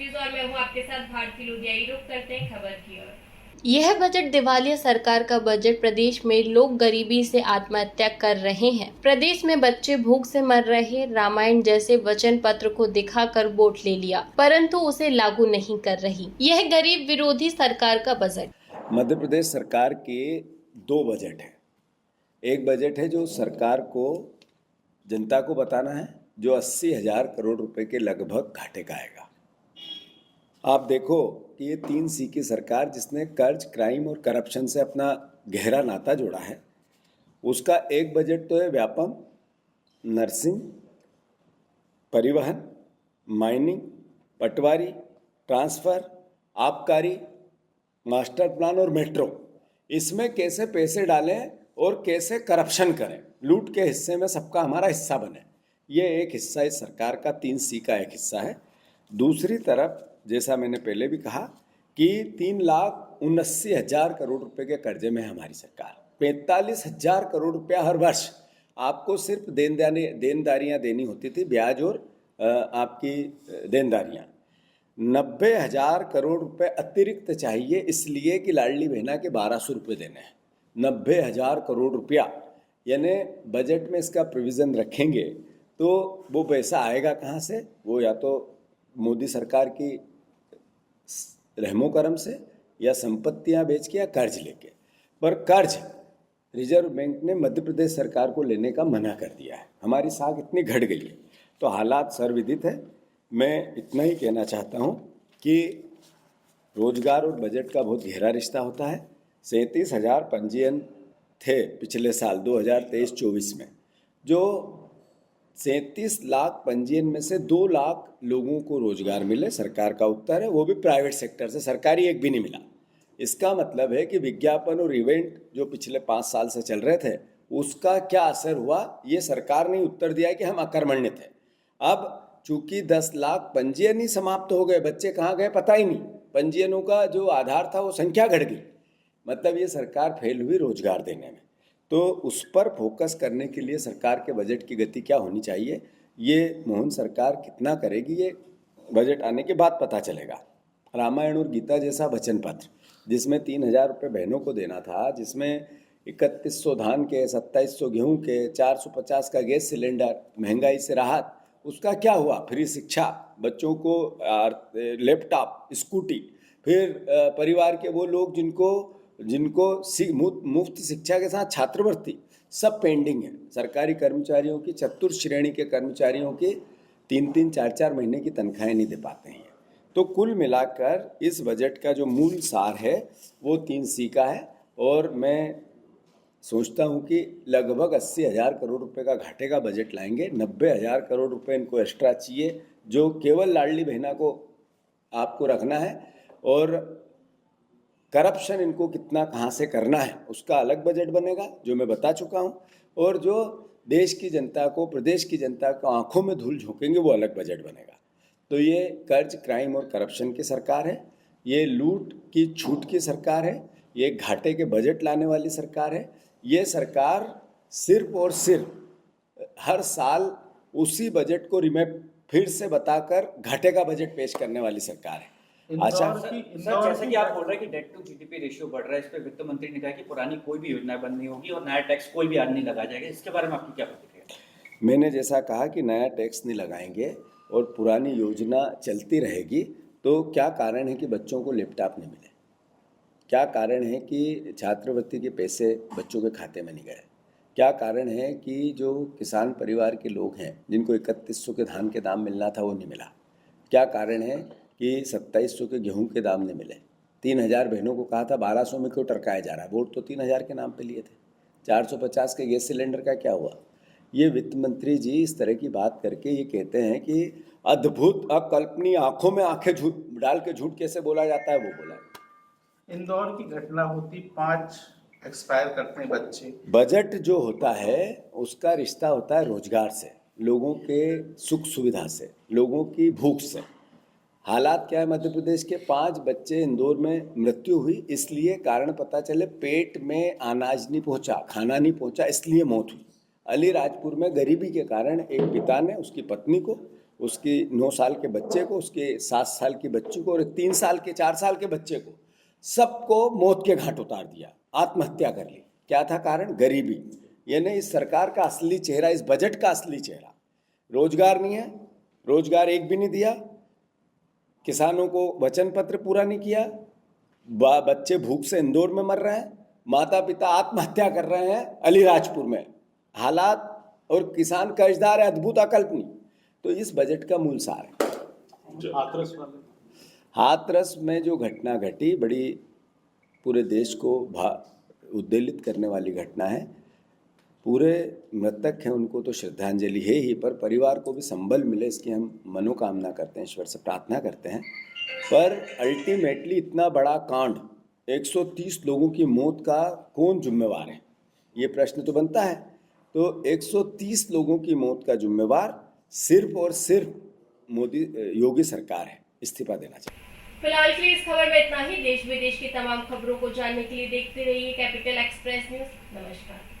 News और मैं हूं आपके साथ भारती लुधियाई। रुक करते हैं खबर की ओर। यह बजट दिवालिया सरकार का बजट। प्रदेश में लोग गरीबी से आत्महत्या कर रहे हैं। प्रदेश में बच्चे भूख से मर रहे। रामायण जैसे वचन पत्र को दिखाकर वोट ले लिया, परंतु उसे लागू नहीं कर रही। यह गरीब विरोधी सरकार का बजट। मध्य प्रदेश सरकार के दो बजट हैं। एक बजट है जो सरकार को जनता को बताना है, जो 80,000 करोड़ रुपए के लगभग घाटे का आएगा। आप देखो कि ये 3C की सरकार, जिसने कर्ज, क्राइम और करप्शन से अपना गहरा नाता जोड़ा है, उसका एक बजट तो है व्यापम, नर्सिंग, परिवहन, माइनिंग, पटवारी, ट्रांसफर, आबकारी, मास्टर प्लान और मेट्रो। इसमें कैसे पैसे डालें और कैसे करप्शन करें, लूट के हिस्से में सबका हमारा हिस्सा बने, ये एक हिस्सा इस सरकार का 3C का एक हिस्सा है। दूसरी तरफ, जैसा मैंने पहले भी कहा कि 3,79,000 करोड़ रुपए के कर्जे में है हमारी सरकार। 45,000 करोड़ रुपया हर वर्ष आपको सिर्फ देनदारियां देनी होती थी, ब्याज और आपकी देनदारियां। 90,000 करोड़ रुपए अतिरिक्त चाहिए, इसलिए कि लाडली बहना के 1,200 रुपये देने हैं। 90,000 करोड़ रुपया, यानी बजट में इसका प्रोविज़न रखेंगे तो वो पैसा आएगा कहाँ से? वो या तो मोदी सरकार की रहमो करम से, या संपत्तियां बेच के, या कर्ज लेके। पर कर्ज रिजर्व बैंक ने मध्य प्रदेश सरकार को लेने का मना कर दिया है। हमारी साख इतनी घट गई है, तो हालात सर्वविदित है। मैं इतना ही कहना चाहता हूँ कि रोजगार और बजट का बहुत गहरा रिश्ता होता है। 37,000 पंजीयन थे पिछले साल 2023-24 में, जो 37 लाख पंजीयन में से 2 लाख लोगों को रोजगार मिले, सरकार का उत्तर है, वो भी प्राइवेट सेक्टर से, सरकारी एक भी नहीं मिला। इसका मतलब है कि विज्ञापन और इवेंट जो पिछले 5 साल से चल रहे थे, उसका क्या असर हुआ, ये सरकार ने उत्तर दिया है कि हम अकर्मण्य थे। अब चूंकि 10 लाख पंजीयन ही समाप्त हो गए, बच्चे कहाँ गए पता ही नहीं, पंजीयनों का जो आधार था वो संख्या घट गई, मतलब ये सरकार फेल हुई रोजगार देने में। तो उस पर फोकस करने के लिए सरकार के बजट की गति क्या होनी चाहिए, ये मोहन सरकार कितना करेगी, ये बजट आने के बाद पता चलेगा। रामायण और गीता जैसा वचन पत्र, जिसमें 3,000 रुपये बहनों को देना था, जिसमें 3100 धान के, 2700 गेहूं के, 450 का गैस सिलेंडर, महंगाई से राहत, उसका क्या हुआ? फ्री शिक्षा, बच्चों को लैपटॉप, स्कूटी, फिर परिवार के वो लोग जिनको मुफ्त शिक्षा के साथ छात्रवृत्ति, सब पेंडिंग है। सरकारी कर्मचारियों की, चतुर्थ श्रेणी के कर्मचारियों की 3-3, 4-4 महीने की तनख्वाहें नहीं दे पाते हैं। तो कुल मिलाकर इस बजट का जो मूल सार है वो 3C का है, और मैं सोचता हूँ कि लगभग 80,000 करोड़ रुपए का घाटे का बजट लाएंगे। 90,000 करोड़ रुपए इनको एक्स्ट्रा चाहिए, जो केवल लाडली बहना को आपको रखना है, और करप्शन इनको कितना कहाँ से करना है उसका अलग बजट बनेगा, जो मैं बता चुका हूँ। और जो देश की जनता को, प्रदेश की जनता को आंखों में धूल झोंकेंगे, वो अलग बजट बनेगा। तो ये कर्ज, क्राइम और करप्शन की सरकार है, ये लूट की छूट की सरकार है, ये घाटे के बजट लाने वाली सरकार है। ये सरकार सिर्फ और सिर्फ हर साल उसी बजट को फिर से बताकर घाटे का बजट पेश करने वाली सरकार है। सर, जैसे कि आप बोल रहे हैं कि डेट टू जीडीपी रेशियो बढ़ रहा है, इस पर वित्त मंत्री ने कहा कि पुरानी कोई भी योजना बंद नहीं होगी और नया टैक्स कोई भी आज नहीं लगाया जाएगा, इसके बारे में आपकी क्या प्रतिक्रिया? मैंने जैसा कहा कि नया टैक्स नहीं लगाएंगे और पुरानी योजना चलती रहेगी, तो क्या कारण है कि बच्चों को लैपटॉप नहीं मिले? क्या कारण है कि छात्रवृत्ति के पैसे बच्चों के खाते में नहीं गए? क्या कारण है कि जो किसान परिवार के लोग हैं, जिनको 3100 के धान के दाम मिलना था, वो नहीं मिला? क्या कारण है कि 2700 के गेहूं के दाम नहीं मिले? 3,000 बहनों को कहा था, 1,200 में क्यों टरकाया जा रहा है? वोट तो 3,000 के नाम पे लिए थे। 450 के गैस सिलेंडर का क्या हुआ? ये वित्त मंत्री जी इस तरह की बात करके ये कहते हैं कि अद्भुत, अकल्पनीय, आंखों में आंखें डाल के झूठ कैसे बोला जाता है, वो बोला है। इंदौर की घटना होती, 5 एक्सपायर करते हैं बच्चे। बजट जो होता है उसका रिश्ता होता है रोजगार से, लोगों के सुख सुविधा से, लोगों की भूख से। हालात क्या है मध्य प्रदेश के? 5 बच्चे इंदौर में मृत्यु हुई, इसलिए कारण पता चले पेट में अनाज नहीं पहुंचा, खाना नहीं पहुंचा, इसलिए मौत हुई। अलीराजपुर में गरीबी के कारण एक पिता ने उसकी पत्नी को, उसकी 9 साल के बच्चे को, उसके 7 साल की बच्ची को और 3 साल के 4 साल के बच्चे को, सबको मौत के घाट उतार दिया, आत्महत्या कर ली। क्या था कारण? गरीबी। यानी इस सरकार का असली चेहरा, इस बजट का असली चेहरा रोजगार नहीं है, रोजगार एक भी नहीं दिया, किसानों को वचन पत्र पूरा नहीं किया, बच्चे भूख से इंदौर में मर रहे हैं, माता पिता आत्महत्या कर रहे हैं अलीराजपुर में, हालात और किसान कर्जदार है अद्भुत अकल्पनीय। तो इस बजट का मूल सार है। हाथरस में जो घटना घटी बड़ी पूरे देश को उद्वेलित करने वाली घटना है। पूरे मृतक हैं उनको तो श्रद्धांजलि है ही, पर परिवार को भी संबल मिले इसकी हम मनोकामना करते हैं, ईश्वर से प्रार्थना करते हैं। पर अल्टीमेटली इतना बड़ा कांड, 130 लोगों की मौत का कौन जिम्मेवार है, ये प्रश्न तो बनता है। तो 130 लोगों की मौत का जिम्मेवार सिर्फ और सिर्फ योगी सरकार है, इस्तीफा देना चाहिए। फिलहाल के लिए इस खबर में इतना ही। देश विदेश की तमाम खबरों को जानने के लिए देखते रहिए कैपिटल एक्सप्रेस न्यूज। नमस्कार।